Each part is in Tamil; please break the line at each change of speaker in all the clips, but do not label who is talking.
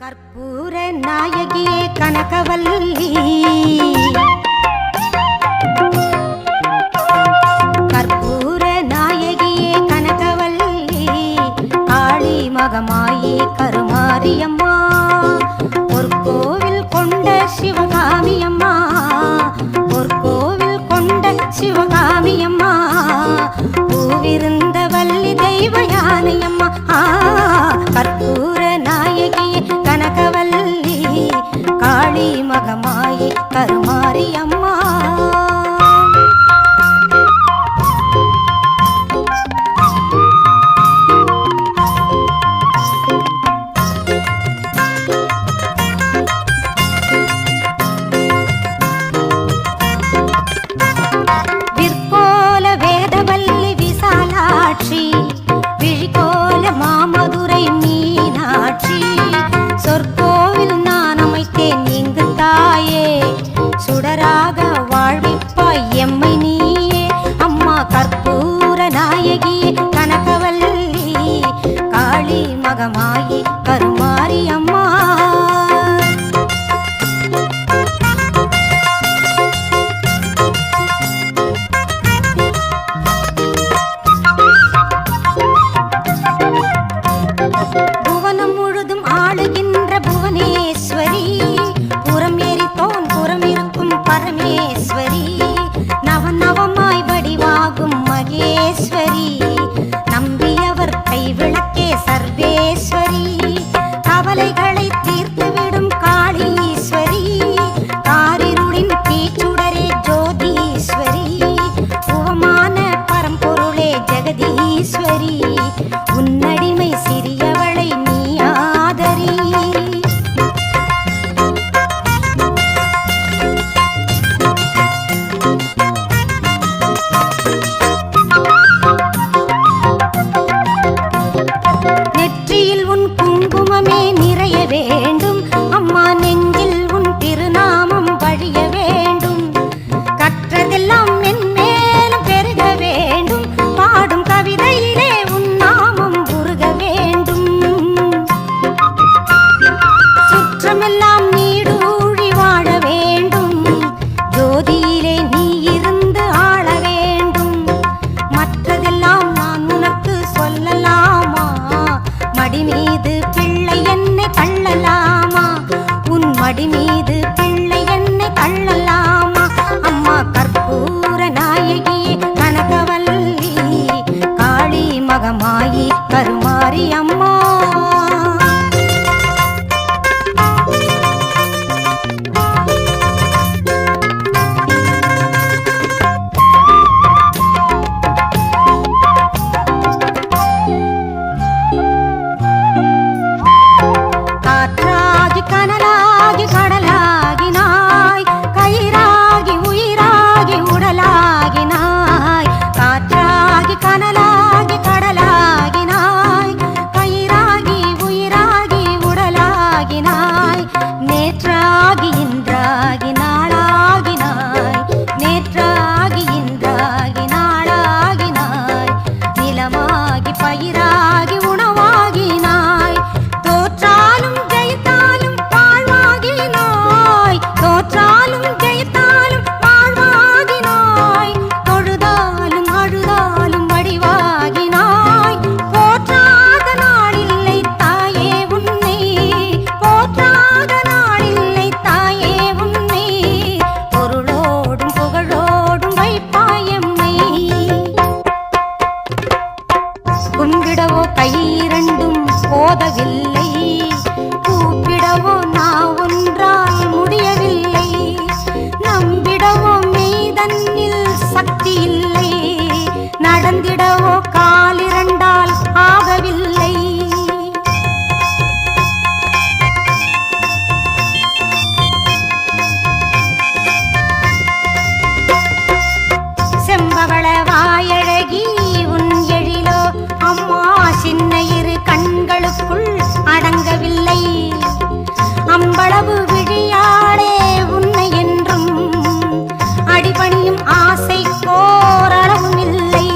கற்பூர நாயகியே கனகவல்லி, கற்பூர நாயகியே கனகவல்லி, காளி மகமாயி கருமாரியம்மா, ஒரு கோவில் கொண்ட சிவகாமியம்மா, ஒரு கோவில் கொண்ட சிவகாமியம்மா, பூவிருந்த வள்ளி தெய்வ யானையம்மா. கற்பூர நாயகியே கனகவல்லி, காளி மகமாயி கருமாரியம்மா. விற்கோல வேதவல்லி விசாலாட்சி, விழிகோல மாமதுரை மீனாட்சி, சொற்கோவில் நான் அமைத்தேன் இங்கு தாயே, சுடராக வாழ்விப்பாய் எம்மை நீயே. அம்மா கற்பூர நாயகியே கனகவல்லி, காளி மகமாயி கருமாரியம்மா. புவனம் முழுதும் ஆளுகின்ற புவனேஸ்வரி, புறம் எரித்தோன் புறம் இருக்கும் பரமேஸ்வரி, நவநவமாய் வடிவாகும் மகேஸ்வரி, நம்பியவர் கைவிளக்கே சர்வேஸ்வரி, கவலைகளை தீர்த்துவிடும் காளீஸ்வரி, காரிருளின் தீச்சுடரே ஜோதீஸ்வரி, புவமான பரம்பொருளே ஜெகதீஸ்வரி, உன்னடிமை சிறியவளை நீ ஆதரி. நெற்றியில் உன் குங்குமமே நிறைய வேண்டும் அம்மா, நெஞ்சில் உன் திருநாமம் வழிய வேண்டும், கற்றதெல்லாம் மென்மேலும் பெருக வேண்டும், பாடும் கவிதையிலே உன் நாமம் உருக வேண்டும், சுற்றமெல்லாம் நீடூழி வாழ வேண்டும், ஜோதியிலே நீ இருந்து ஆள வேண்டும், மற்றதெல்லாம் நான் உனக்கு சொல்லலாமா, மடி மீது பிள்ளை என்னை தள்ளலாமா, உன் மடி மீது பிள்ளை என்னை தள்ளலாமா. அம்மா கற்பூர நாயகியே கனகவல்லி, காளி மகமாயி கருமாரியம்மா. காற்றாகி கனலாகி கடலாகினாய், கயிறாகி உயிராகி உடலாகினாய், காற்றாகி கனலாகி கடலாகினாய், கயிறாகி உயிராகி உடலாகினாய், நேற்றாகி இன்றாகி நாளாகினாய், நேற்றாகி இன்றாகி நாளாகினாய், நிலமாகி பயிராகி உணவாகினாய், தோற்றாலும் ஜெயித்தாலும் வாழ்வாகினாய், தோற்றாலும் ஜெயித்தாலும் வாழ்வாகினாய், தொழுதாலும் அழுதாலும் வடிவாகினாய், போற்றாத நாளில்லை தாயே உன்னை, போற்றாத நாளில்லை தாயே உன்னை, பொருளோடும் புகழோடும் வைப்பாயம்மை. கும்பிடவோ கை இரண்டும் போதவில்லை, கூப்பிடவோ நான் ஒன்றால் முடியவில்லை, நம்பிடவோ மெய்தன்னில் சக்தி இல்லை, நடந்திடவோ காலிரண்டால் ஆகவில்லை. செம்பவள வாயழகி உன் எழிலோ அம்மா, சின்ன இரு கண்களுக்குள் அடங்கவில்லை, அம்பளவு விழியாளே உன்னை என்றும் அடிபணியும் ஆசை கோரளவும் இல்லை.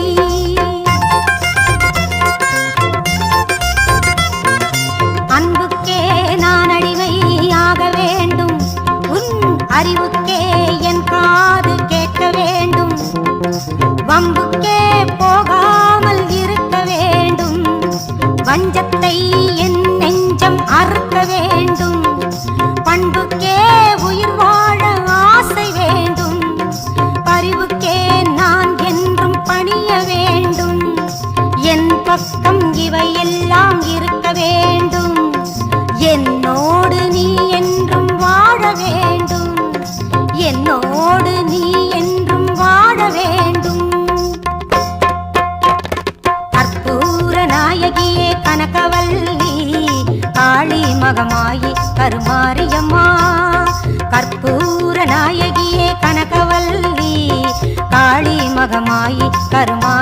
மகமாயி கருமாரியம்மா கற்பூர நாயகியே கனகவல்லி காளி மகமாயி கருமா